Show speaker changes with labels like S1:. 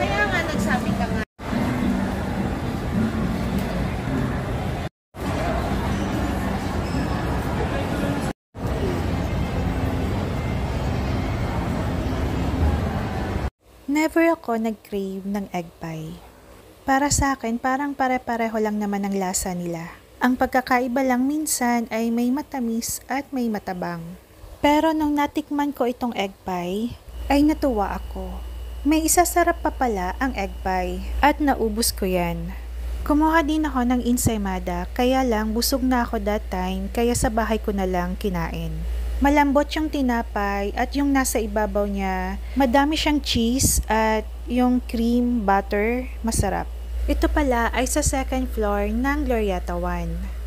S1: Kaya nga nagsabi ka nga.
S2: Never ako nag-crave ng egg pie. Para sa akin, parang pare-pareho lang naman ang lasa nila. Ang pagkakaiba lang minsan ay may matamis at may matabang. Pero nung natikman ko itong egg pie, ay natuwa ako. May isasarap pa pala ang egg pie at naubos ko yan. Kumuha din ako ng ensaymada, kaya lang busog na ako that time, kaya sa bahay ko na lang kinain. Malambot yung tinapay at yung nasa ibabaw niya, madami siyang cheese at yung cream butter, masarap. Ito pala ay sa second floor ng Glorieta 1.